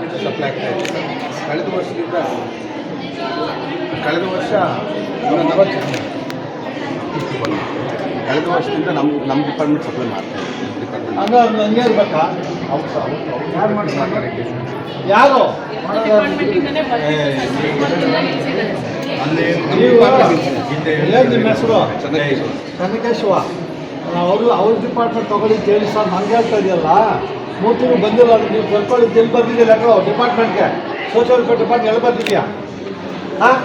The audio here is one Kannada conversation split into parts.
ವರ್ಷದಿಂದ ಸಪ್ಲೈ ಆಗ್ತಾ ಇದೆ. ಕಳೆದ ವರ್ಷ ಕಳೆದ ವರ್ಷದಿಂದ ನಮ್ಮ ಡಿಪಾರ್ಟ್ಮೆಂಟ್ ಸಪ್ಲೈ ಮಾಡ್ತಾ ಇದ್ದೀವಿ. ಹಂಗೆ ಇರ್ಬೇಕಾ? ಯಾರು ಮಾಡ್ತಾರೆ? ಯಾರು ನಿಮ್ಮ ಹೆಸರು ಚನ್ನಕೇಶವ. ಅವ್ರ ಡಿಪಾರ್ಟ್ಮೆಂಟ್ ತೊಗೊಳ್ಳಿ ಹೇಳಿ ಸರ್, ನನಗೆ ಹೇಳ್ತಾ ಇದೆಯಲ್ಲ 3 ತಿಂಗಳು ಬಂದಿಲ್ಲ. ನೀವು ಬರ್ಕೊಳ್ಳಿ, ಎಲ್ಲಿ ಬರ್ತಿದ್ದೆ ಲೆಕ್ಕ ಡಿಪಾರ್ಟ್ಮೆಂಟ್ಗೆ, ಸೋಷಿಯಲ್ ವೆಲ್ಫೇರ್ ಡಿಪಾರ್ಟ್ಮೆಂಟ್ ಎಲ್ಲಿ ಬರ್ತಿದ್ಯಾ? ಹಾಂ,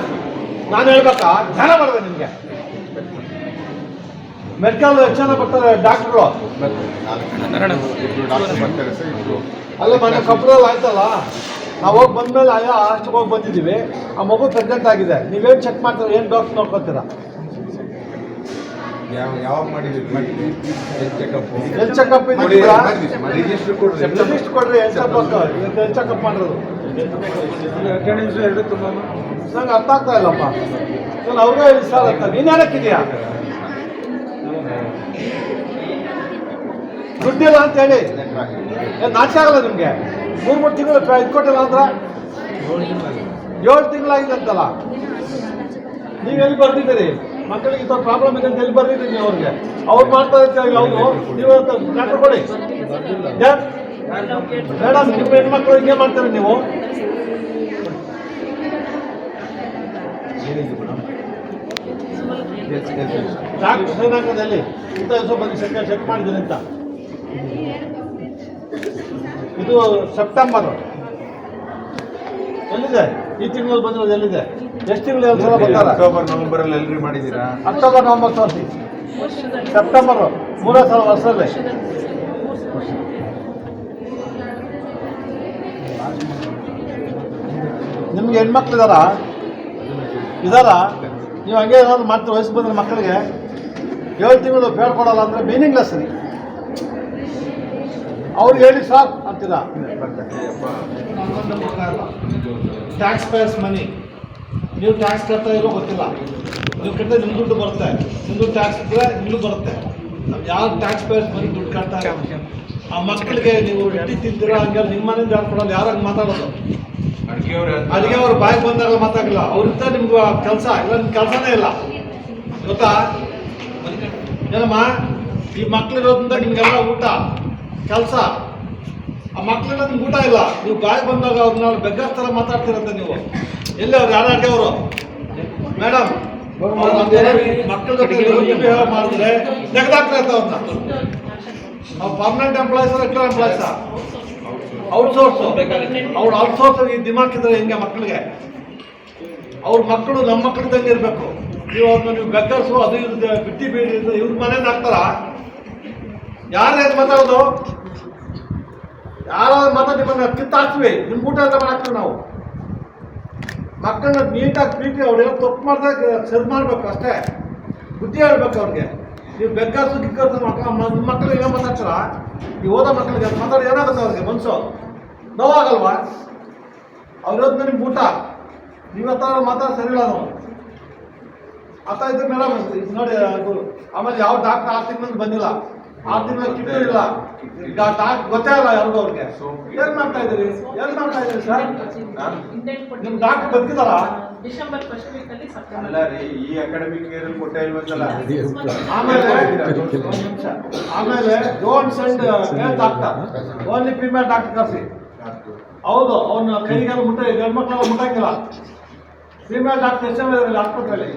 ನಾನು ಹೇಳ್ಬೇಕಾ? ಧ್ಯಾನ ಮಾಡಿದೆ ನಿಮಗೆ. ಮೆಡಿಕಲ್ ಎಷ್ಟು ಜನ ಬರ್ತಾರೆ ಡಾಕ್ಟ್ರು? ಅಲ್ಲ, ಮನೆ ಕಬ್ಬರಲ್ಲಿ ಆಯ್ತಲ್ಲ, ನಾವು ಹೋಗಿ ಬಂದಮೇಲೆ ಅಷ್ಟಕ್ಕೆ ಹೋಗಿ ಬಂದಿದ್ದೀವಿ. ಆ ಮಗು ಪ್ರೆಗ್ನೆಂಟ್ ಆಗಿದೆ. ನೀವೇನು ಚೆಕ್ ಮಾಡ್ತೀರಾ? ಏನು ಡಾಕ್ಟರ್ ನೋಡ್ಕೊತೀರಾ? ಯಾವಾಗ ಮಾಡಿದ್ದೀವಿ? ಹೆಲ್ತ್ ಚೆಕಪ್ ರಿಜಿಸ್ಟರ್ ಕೊಡ್ರಿ. ಹೆಲ್ತ್ ಚೆಕಪ್ ಮಾಡಿರೋದು ನಂಗೆ ಅರ್ಥ ಆಗ್ತಾ ಇಲ್ಲಪ್ಪ. ನಾನು ಅವ್ರಿಗೆ ಹೇಳಿ ಸರ್ ಅಂತ. ನೀನು ಏನಕ್ಕಿದೆಯಾ? ದುಡ್ಡಿಲ್ಲ ಅಂತ ಹೇಳಿ ನಾಚೆ ಆಗಲ್ಲ ನಿಮಗೆ? 3 ತಿಂಗಳು ಇದು ಕೊಟ್ಟಿಲ್ಲ ಅಂದ್ರೆ 7 ತಿಂಗಳಾಗಿದೆ ಅಂತಲ್ಲ. ನೀವೆಲ್ಲಿ ಬರ್ತಿದ್ದೀರಿ? ಮಕ್ಕಳಿಗೆ ಇಂಥ ಪ್ರಾಬ್ಲಮ್ ಇದೆ ಅಂತ ಎಲ್ಲಿ ಬರ್ತಿದ್ದೀನಿ ನೀವು? ಅವ್ರಿಗೆ ಅವ್ರು ಮಾಡ್ತಾ ಇರ್ತೀವಿ. ಹೌದು, ನೀವು ಡಾಕ್ಟರ್ ಕೊಡಿ. ಮೇಡಮ್, ನಿಮ್ಮ ಹೆಣ್ಮಕ್ಳು ಹಿಂಗೆ ಮಾಡ್ತಾರೆ ನೀವು? ಡಾಕ್ಟರ್ ಶ್ರೀನಾಥದಲ್ಲಿ ಇಂಥ ದಿವಸ ಬಂದು ಚೆಕ್ ಮಾಡಿದ್ದೀನಿ ಅಂತ. ಇದು ಸೆಪ್ಟೆಂಬರ್ ಎಲ್ಲಿದೆ? ಈ ತಿಂಗಳಲ್ಲಿ ಬಂದಿರೋದು ಎಲ್ಲಿದೆ? ಎಷ್ಟು ತಿಂಗಳು ಎರಡು ಸಲ ಬರ್ತಾರೆ? ಅಕ್ಟೋಬರ್ ನವೆಂಬರಲ್ಲಿ ಎಲ್ಲರೂ ಮಾಡಿದ್ದೀರಾ? ಅಕ್ಟೋಬರ್ ನವೆಂಬರ್ ತೋರಿಸಿ. ಸೆಪ್ಟೆಂಬರು 3 ಸಲ ವರ್ಷದಲ್ಲೇ. ನಿಮ್ಗೆ ಹೆಣ್ಮಕ್ಳು ಇದ್ದಾರಾ? ನೀವು ಹಂಗೆ ಏನಾದ್ರು ಮಾಡ್ತೀವಿ ವಯಸ್ಸು ಬಂದ್ರೆ ಮಕ್ಕಳಿಗೆ 7 ತಿಂಗಳು ಪೇಡ್ ಕೊಡೋಲ್ಲ ಅಂದರೆ ಮೀನಿಂಗ್ಲೆಸ್ ರೀ. ಅವ್ರಿಗೆ ಹೇಳಿ ಸಾರ್ ಅಂತೀರಾ? ಟ್ಯಾಕ್ಸ್ ಪೇಯರ್ಸ್ ಮನಿ. ನೀವು ಟ್ಯಾಕ್ಸ್ ಕಟ್ತಾ ಇರೋ ಗೊತ್ತಿಲ್ಲ. ನೀವು ಕಟ್ಟಿದ್ರೆ ನಿಮ್ಮ ದುಡ್ಡು ಬರುತ್ತೆ. ನಿಮ್ಮ ದುಡ್ಡು ಟ್ಯಾಕ್ಸ್ ಇದ್ದರೆ ನಿಮಗೂ ಬರುತ್ತೆ. ಯಾರು ಟ್ಯಾಕ್ಸ್ ಪೇಯರ್ಸ್ ಮನಿ ದುಡ್ಡು ಕಟ್ತಾರೆ? ಆ ಮಕ್ಕಳಿಗೆ ನೀವು ಇಡ್ಲಿ ತಿಂತೀರಾ? ಹಂಗೆ ನಿಮ್ಮ ಮನೆಯಿಂದ ಯಾರು ಕೊಡೋಲ್ಲ. ಯಾರು ಹಂಗೆ ಮಾತಾಡೋದು? ಅಡುಗೆ ಅವ್ರು ಬಾಯಿಗೆ ಬಂದಾಗ ಮಾತಾಡಲ್ಲ. ಅವ್ರಿಂದ ನಿಮ್ಗೆ ಕೆಲಸ ಇಲ್ಲ. ನಿಮ್ಮ ಕೆಲಸನೇ ಇಲ್ಲ, ಗೊತ್ತಾ? ಏನಮ್ಮ, ಈ ಮಕ್ಳಿರೋದ್ರಿಂದ ನಿಮ್ಗೆಲ್ಲ ಊಟ ಕೆಲಸ. ಆ ಮಕ್ಕಳಿಂದ ನಿಮ್ಗೆ ಊಟ ಇಲ್ಲ. ನೀವು ಬಾಯಿಗೆ ಬಂದಾಗ ಅವ್ರನ್ನ ಬೆಗ್ಗರ್ ಥರ ಮಾತಾಡ್ತೀರಂತ ನೀವು. ಎಲ್ಲಿ ಅವ್ರು ಯಾರಾಟೆ ಅವರು? ಮೇಡಮ್, ಮಕ್ಕಳ ಜೊತೆ ಬಿಹೇವ್ ಮಾಡಿದ್ರೆ ತೆಗೆದಾಕ್ತಾರೆ ಅಂತ ಅವ್ರನ್ನ. ಅವ್ರು ಪರ್ಮನೆಂಟ್ ಎಂಪ್ಲಾಯೀಸ್ ರೆಗ್ಯುಲರ್ ಎಂಪ್ಲಾಯೀಸಾ? ಔಟ್ಸೋರ್ಸು. ಅವ್ರು ಔಟ್ಸೋರ್ಸ್ ಈ ದಿಮಾಕಿದ್ರೆ ಹೆಂಗೆ ಮಕ್ಕಳಿಗೆ? ಅವ್ರ ಮಕ್ಕಳು ನಮ್ಮ ಮಕ್ಕಳಿದ್ದಂಗೆ ಇರಬೇಕು. ನೀವು ಅವ್ರನ್ನ ನೀವು ಬೆಗ್ಗರ್ಸು ಅದು ಇದು ಬಿಟ್ಟಿ ಬೀಡಿ ಇವ್ರ ಮನೇಲಿ ಹಾಕ್ತಾರ? ಯಾರು ಮಾತಾಡೋದು? ಯಾರಾದ್ರು ಮಾತಾಡಿ ಬಂದು ಕಿತ್ತಾಕ್ತೀವಿ. ನಿಮ್ಮ ಊಟ ಅಂತ ಮಾಡಾಕ್ತೀವಿ ನಾವು. ಮಕ್ಕಳನ್ನ ನೀಟಾಗಿ ಪ್ರೀತಿ ಅವ್ರೇನೋ ತಪ್ಪು ಮಾಡಿದಾಗ ಸರಿ ಮಾಡಬೇಕು ಅಷ್ಟೇ. ಬುದ್ಧಿ ಹೇಳ್ಬೇಕು ಅವ್ರಿಗೆ. ನೀವು ಬೆಗ್ಗರ್ಸು ಗಿಗ್ಗರ್ಸು ನಿಮ್ಮ ಮಕ್ಕಳಿಗೆ ಏನೋ ಮಾತಾಡ್ತಾರ? ನೀವು ಓದೋ ಮಕ್ಕಳಿಗೆ ಅದು ಮಾತಾಡಿ ಏನಾಗುತ್ತೆ ಅವ್ರಿಗೆ? ಮನಸ್ಸು ನೋವಾಗಲ್ವಾ? ಅವ್ರದ್ದು ನಿಮ್ಗೆ ಊಟ ನೀವು ಮಾತಾಡಿ ಸರಿ ಇಲ್ಲ. ನಾವು ಅರ್ಥ ಇದ್ರೆ ಮೇಡಮ್ ನೋಡಿ. ಅದು ಆಮೇಲೆ ಯಾವ ಡಾಕ್ಟರ್ 6 ತಿಂಗಳು ಬಂದಿಲ್ಲ, 6 ತಿಂಗಳ ಕಿಟ್ಟು ಇಲ್ಲ. ಈಗ ಗೊತ್ತೇ ಇಲ್ಲ ಯಾರಿಗೂ. ಅವ್ರಿಗೆ ಏನ್ ಮಾಡ್ತಾ ಇದ್ದೀರಿ ಸರ್? ನಿಮ್ ಡಾಕ್ಟರ್ ಬದುಕಿದಾರ? ಈ ಅಕಾಡೆಮಿಕ್ ಇಯರ್ ಅಲ್ಲಿ ಕೊಟ್ಟೆ ಇಲ್ವಂತಲ್ಲ. ಆಮೇಲೆ don't send male doctor, only female doctor ಕರ್ಸಿ. ಹೌದು, ಅವ್ನ ಕೈಗೆಲ್ಲ ಗಂಡು ಮಕ್ಕಳೆಲ್ಲ ಮುಟ್ಟಂಗಿಲ್ಲ. ಫೀಮೇಲ್ ಡಾಕ್ಟರ್ ಎಷ್ಟು ಜನ ಇರಲಿಲ್ಲ ಆಸ್ಪತ್ರೆಯಲ್ಲಿ?